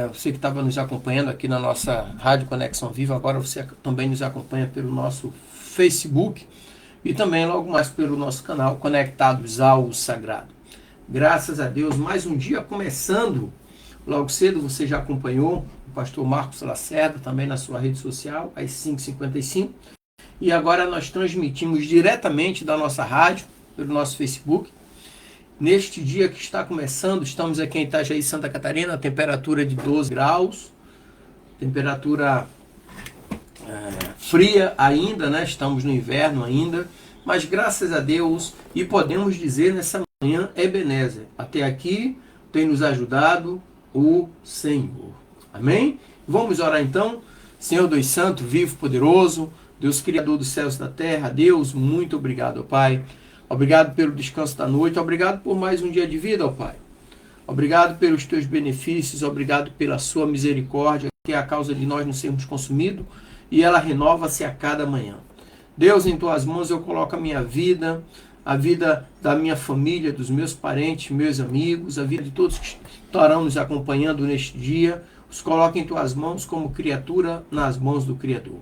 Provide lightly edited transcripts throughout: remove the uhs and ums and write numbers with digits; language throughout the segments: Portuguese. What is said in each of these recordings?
você que estava nos acompanhando aqui na nossa Rádio Conexão Viva, agora você também nos acompanha pelo nosso Facebook e também logo mais pelo nosso canal Conectados ao Sagrado. Graças a Deus, mais um dia começando. Logo cedo você já acompanhou o pastor Marcos Lacerda, também na sua rede social, às 5h55. E agora nós transmitimos diretamente da nossa rádio, pelo nosso Facebook. Neste dia que está começando, estamos aqui em Itajaí, Santa Catarina, a temperatura de 12 graus, temperatura fria ainda, né? Estamos no inverno ainda, mas graças a Deus, e podemos dizer nessa manhã, Ebenezer, até aqui tem nos ajudado o Senhor. Amém? Vamos orar então. Senhor Deus Santo, vivo, poderoso, Deus Criador dos céus e da terra, Deus, muito obrigado, ó Pai. Obrigado pelo descanso da noite, obrigado por mais um dia de vida, ó Pai. Obrigado pelos teus benefícios, obrigado pela sua misericórdia, que é a causa de nós não sermos consumidos, e ela renova-se a cada manhã. Deus, em tuas mãos eu coloco a minha vida, a vida da minha família, dos meus parentes, meus amigos, a vida de todos que estarão nos acompanhando neste dia, os coloco em tuas mãos como criatura nas mãos do Criador.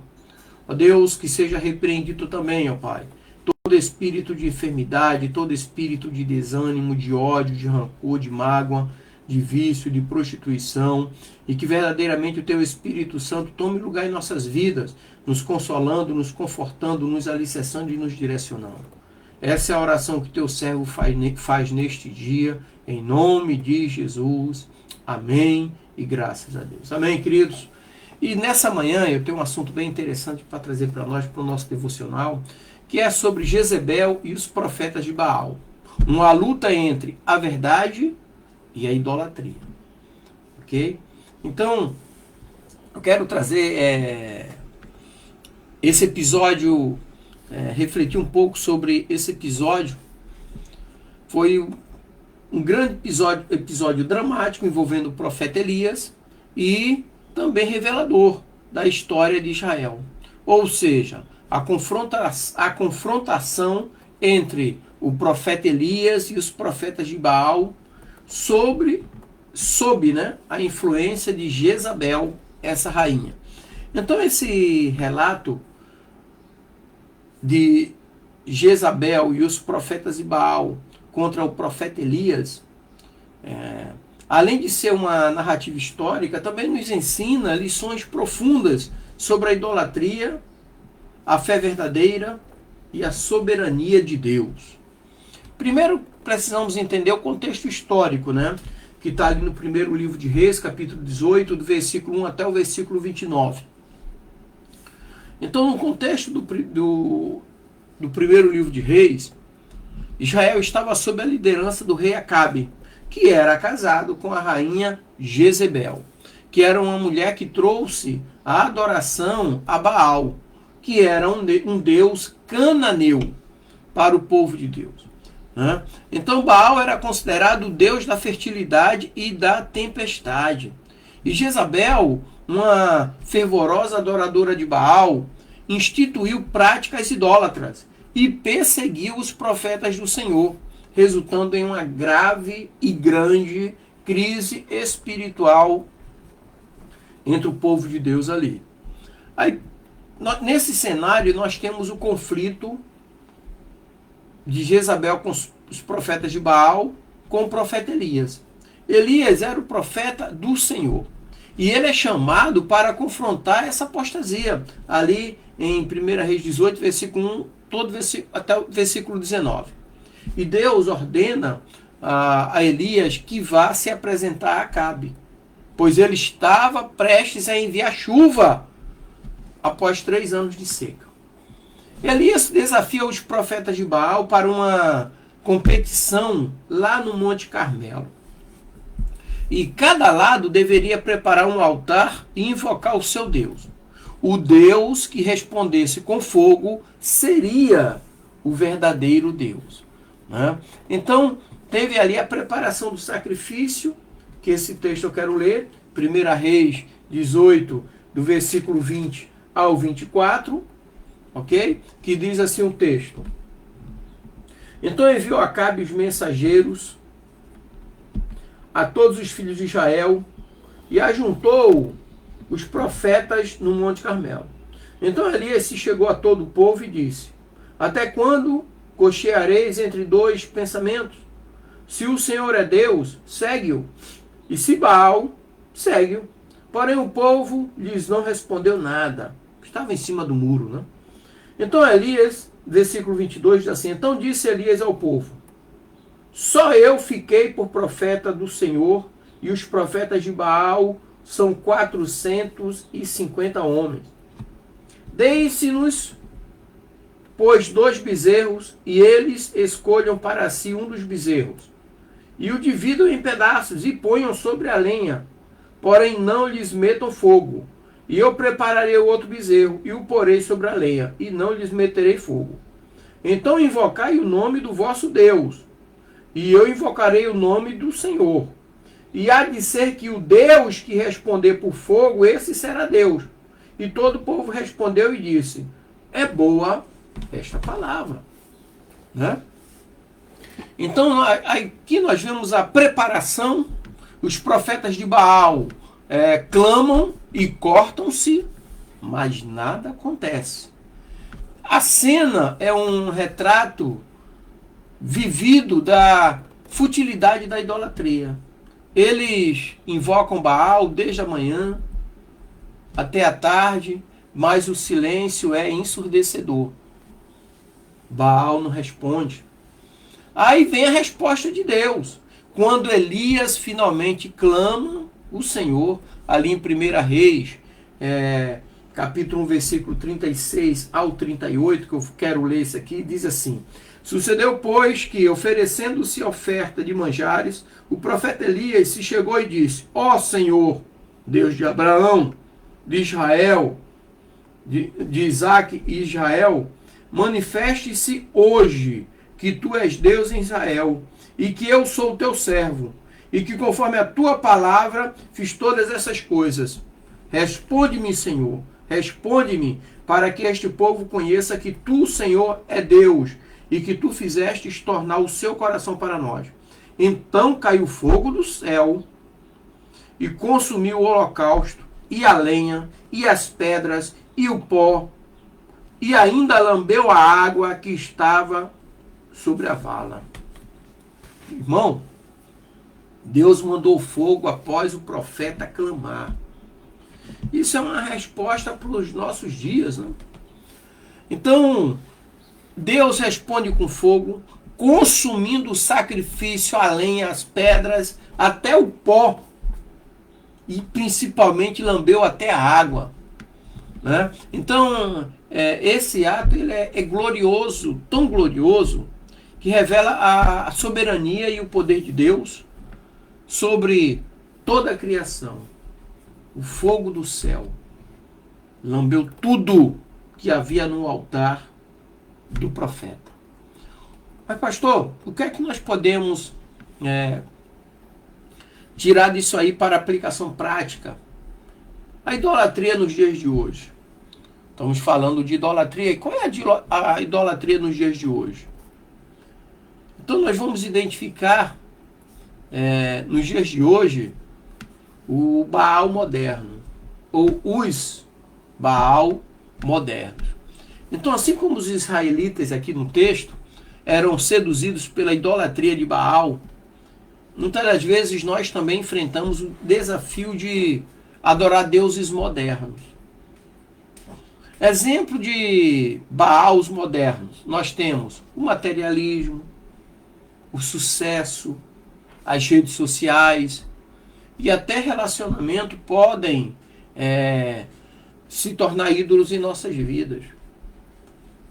Ó Deus, que seja repreendido também, ó Pai, todo espírito de enfermidade, todo espírito de desânimo, de ódio, de rancor, de mágoa, de vício, de prostituição, e que verdadeiramente o Teu Espírito Santo tome lugar em nossas vidas, nos consolando, nos confortando, nos alicerçando e nos direcionando. Essa é a oração que Teu servo faz neste dia, em nome de Jesus. Amém e graças a Deus. Amém, queridos? E nessa manhã eu tenho um assunto bem interessante para trazer para nós, para o nosso devocional, que é sobre Jezebel e os profetas de Baal. Uma luta entre a verdade e a idolatria. Ok? Então, eu quero trazer esse episódio, refletir um pouco sobre esse episódio. Foi um grande episódio dramático envolvendo o profeta Elias e também revelador da história de Israel. Ou seja, a confrontação entre o profeta Elias e os profetas de Baal sob a influência de Jezabel, essa rainha. Então esse relato de Jezabel e os profetas de Baal contra o profeta Elias, além de ser uma narrativa histórica, também nos ensina lições profundas sobre a idolatria, a fé verdadeira e a soberania de Deus. Primeiro, precisamos entender o contexto histórico, né? Que está ali no primeiro livro de Reis, capítulo 18, do versículo 1 até o versículo 29. Então, no contexto do primeiro livro de Reis, Israel estava sob a liderança do rei Acabe, que era casado com a rainha Jezebel, que era uma mulher que trouxe a adoração a Baal, que era um deus cananeu para o povo de Deus. Né? Então Baal era considerado o deus da fertilidade e da tempestade. E Jezabel, uma fervorosa adoradora de Baal, instituiu práticas idólatras e perseguiu os profetas do Senhor, resultando em uma grave e grande crise espiritual entre o povo de Deus ali. Aí, nesse cenário, nós temos o conflito de Jezabel com os profetas de Baal com o profeta Elias. Elias era o profeta do Senhor. E ele é chamado para confrontar essa apostasia. Ali em 1 Reis 18, versículo 1, até o versículo 19. E Deus ordena a Elias que vá se apresentar a Acabe, pois ele estava prestes a enviar chuva após 3 anos de seca. Elias desafia os profetas de Baal para uma competição lá no Monte Carmelo. E cada lado deveria preparar um altar e invocar o seu Deus. O Deus que respondesse com fogo seria o verdadeiro Deus. Né? Então, teve ali a preparação do sacrifício, que esse texto eu quero ler, 1 Reis 18, do versículo 20 ao 24, ok? Que diz assim o texto. Então enviou Acabe os mensageiros a todos os filhos de Israel e ajuntou os profetas no Monte Carmelo. Então Elias se chegou a todo o povo e disse: até quando cocheareis entre dois pensamentos? Se o Senhor é Deus, segue-o, e se Baal, segue-o. Porém o povo lhes não respondeu nada. Estava em cima do muro, né? Então Elias, versículo 22, diz assim: então disse Elias ao povo: só eu fiquei por profeta do Senhor, e os profetas de Baal são 450 homens. Deem-se-nos, pois, 2 bezerros, e eles escolham para si um dos bezerros, e o dividam em pedaços, e ponham sobre a lenha, porém não lhes metam fogo. E eu prepararei o outro bezerro, e o porei sobre a lenha, e não lhes meterei fogo. Então invocai o nome do vosso Deus, e eu invocarei o nome do Senhor. E há de ser que o Deus que responder por fogo, esse será Deus. E todo o povo respondeu e disse: é boa esta palavra. Né? Então aqui nós vemos a preparação. Os profetas de Baal clamam e cortam-se, mas nada acontece. A cena é um retrato vivido da futilidade da idolatria. Eles invocam Baal desde a manhã até a tarde, mas o silêncio é ensurdecedor. Baal não responde. Aí vem a resposta de Deus. Quando Elias finalmente clama o Senhor, ali em 1 Reis, capítulo 1, versículo 36 ao 38, que eu quero ler isso aqui, diz assim: sucedeu, pois, que, oferecendo-se oferta de manjares, o profeta Elias se chegou e disse: ó Senhor, Deus de Abraão, de Israel, de Isaac e Israel, manifeste-se hoje que tu és Deus em Israel, e que eu sou teu servo, e que conforme a tua palavra fiz todas essas coisas. Responde-me, Senhor, responde-me, para que este povo conheça que tu, Senhor, é Deus, e que tu fizestes tornar o seu coração para nós. Então caiu fogo do céu, e consumiu o holocausto, e a lenha, e as pedras, e o pó, e ainda lambeu a água que estava sobre a vala. Irmão, Deus mandou fogo após o profeta clamar. Isso é uma resposta para os nossos dias, né? Então, Deus responde com fogo, consumindo o sacrifício, a lenha, as pedras, até o pó. E principalmente lambeu até a água. Né? Então, esse ato ele é glorioso, tão glorioso, que revela a soberania e o poder de Deus sobre toda a criação. O fogo do céu lambeu tudo que havia no altar do profeta. Mas, pastor, o que é que nós podemos tirar disso aí para aplicação prática? A idolatria nos dias de hoje. Estamos falando de idolatria. E qual é a idolatria nos dias de hoje? Então nós vamos identificar nos dias de hoje o Baal moderno, ou os Baal modernos. Então, assim como os israelitas aqui no texto eram seduzidos pela idolatria de Baal, muitas das vezes nós também enfrentamos o desafio de adorar deuses modernos. Exemplo de Baals modernos, nós temos o materialismo, o sucesso, as redes sociais e até relacionamento podem se tornar ídolos em nossas vidas.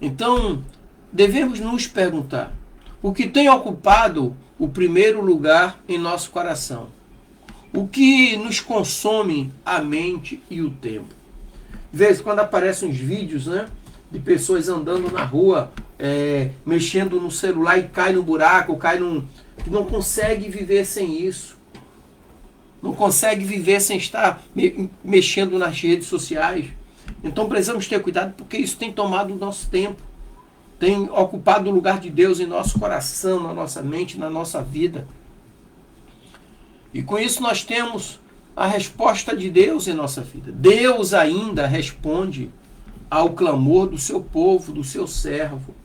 Então, devemos nos perguntar: o que tem ocupado o primeiro lugar em nosso coração? O que nos consome a mente e o tempo? De vez em quando aparecem uns vídeos, né, de pessoas andando na rua, mexendo no celular e cai no buraco, que não consegue viver sem isso. Não consegue viver sem estar mexendo nas redes sociais. Então precisamos ter cuidado, porque isso tem tomado o nosso tempo. Tem ocupado o lugar de Deus em nosso coração, na nossa mente, na nossa vida. E com isso nós temos a resposta de Deus em nossa vida. Deus ainda responde ao clamor do seu povo, do seu servo.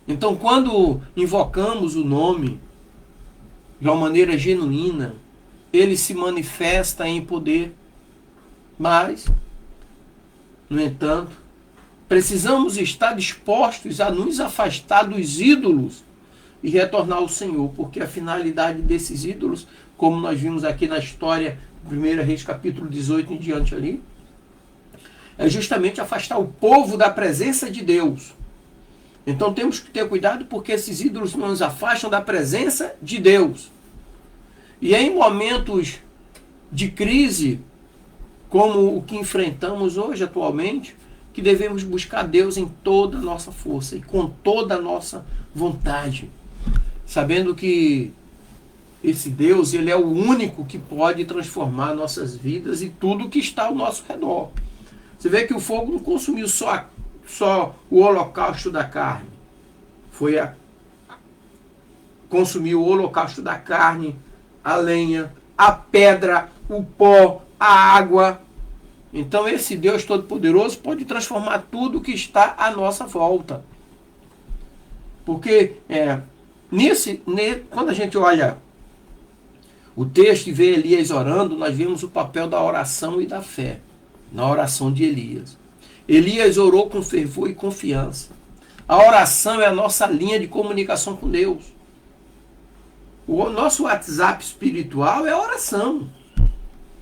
Então, quando invocamos o nome de uma maneira genuína, ele se manifesta em poder. Mas, no entanto, precisamos estar dispostos a nos afastar dos ídolos e retornar ao Senhor, porque a finalidade desses ídolos, como nós vimos aqui na história, 1 Reis capítulo 18 em diante ali, é justamente afastar o povo da presença de Deus. Então temos que ter cuidado, porque esses ídolos nos afastam da presença de Deus. E é em momentos de crise, como o que enfrentamos hoje atualmente, que devemos buscar Deus em toda a nossa força e com toda a nossa vontade, sabendo que esse Deus, ele é o único que pode transformar nossas vidas e tudo que está ao nosso redor. Você vê que o fogo não consumiu só o holocausto da carne, consumiu o holocausto da carne, a lenha, a pedra, o pó, a água. Então esse Deus Todo-Poderoso pode transformar tudo que está à nossa volta. Porque quando a gente olha o texto e vê Elias orando, nós vemos o papel da oração e da fé na oração de Elias. Elias orou com fervor e confiança. A oração é a nossa linha de comunicação com Deus. O nosso WhatsApp espiritual é a oração.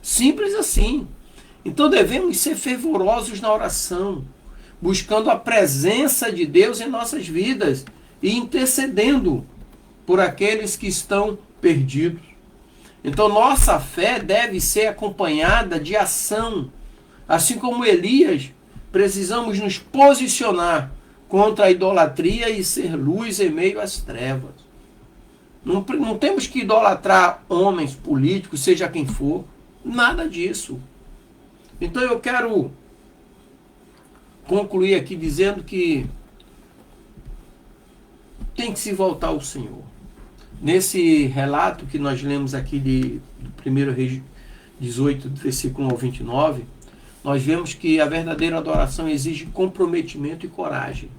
Simples assim. Então devemos ser fervorosos na oração, buscando a presença de Deus em nossas vidas e intercedendo por aqueles que estão perdidos. Então nossa fé deve ser acompanhada de ação. Assim como Elias, precisamos nos posicionar contra a idolatria e ser luz em meio às trevas. Não temos que idolatrar homens, políticos, seja quem for. Nada disso. Então eu quero concluir aqui dizendo que tem que se voltar ao Senhor. Nesse relato que nós lemos aqui do 1 Reis 18, versículo 1 ao 29, nós vemos que a verdadeira adoração exige comprometimento e coragem.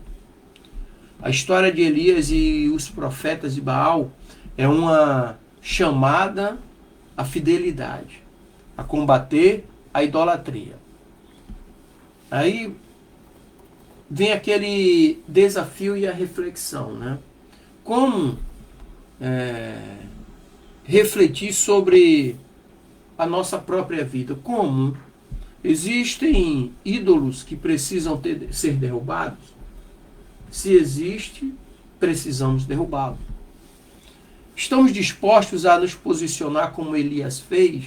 A história de Elias e os profetas de Baal é uma chamada à fidelidade, a combater a idolatria. Aí vem aquele desafio e a reflexão, né? Como refletir sobre a nossa própria vida? Como existem ídolos que precisam ser derrubados? Se existe, precisamos derrubá-los. Estamos dispostos a nos posicionar como Elias fez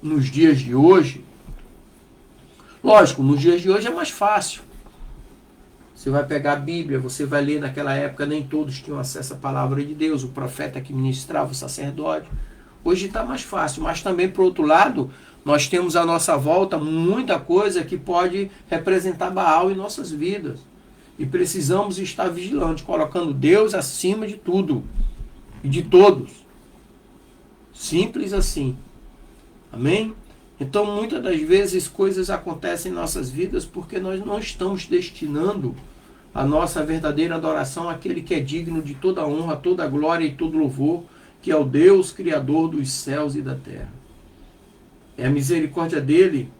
nos dias de hoje? Lógico, nos dias de hoje é mais fácil. Você vai pegar a Bíblia, você vai ler. Naquela época nem todos tinham acesso à palavra de Deus, o profeta que ministrava, o sacerdote. Hoje está mais fácil, mas também, por outro lado, nós temos à nossa volta muita coisa que pode representar Baal em nossas vidas. E precisamos estar vigilantes, colocando Deus acima de tudo e de todos. Simples assim. Amém? Então, muitas das vezes, coisas acontecem em nossas vidas porque nós não estamos destinando a nossa verdadeira adoração àquele que é digno de toda honra, toda glória e todo louvor, que é o Deus Criador dos céus e da terra. É a misericórdia dele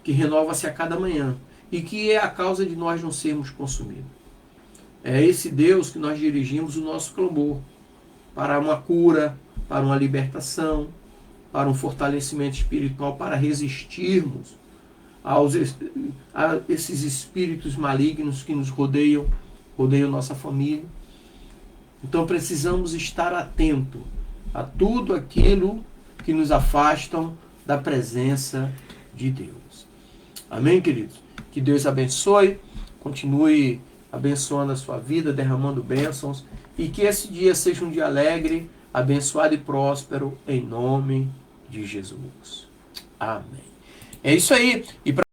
que renova-se a cada manhã e que é a causa de nós não sermos consumidos. É a esse Deus que nós dirigimos o nosso clamor para uma cura, para uma libertação, para um fortalecimento espiritual, para resistirmos a esses espíritos malignos que nos rodeiam nossa família. Então precisamos estar atentos a tudo aquilo que nos afastam da presença de Deus. Amém, queridos? Que Deus abençoe, continue abençoando a sua vida, derramando bênçãos, e que esse dia seja um dia alegre, abençoado e próspero, em nome de Jesus. Amém. É isso aí. E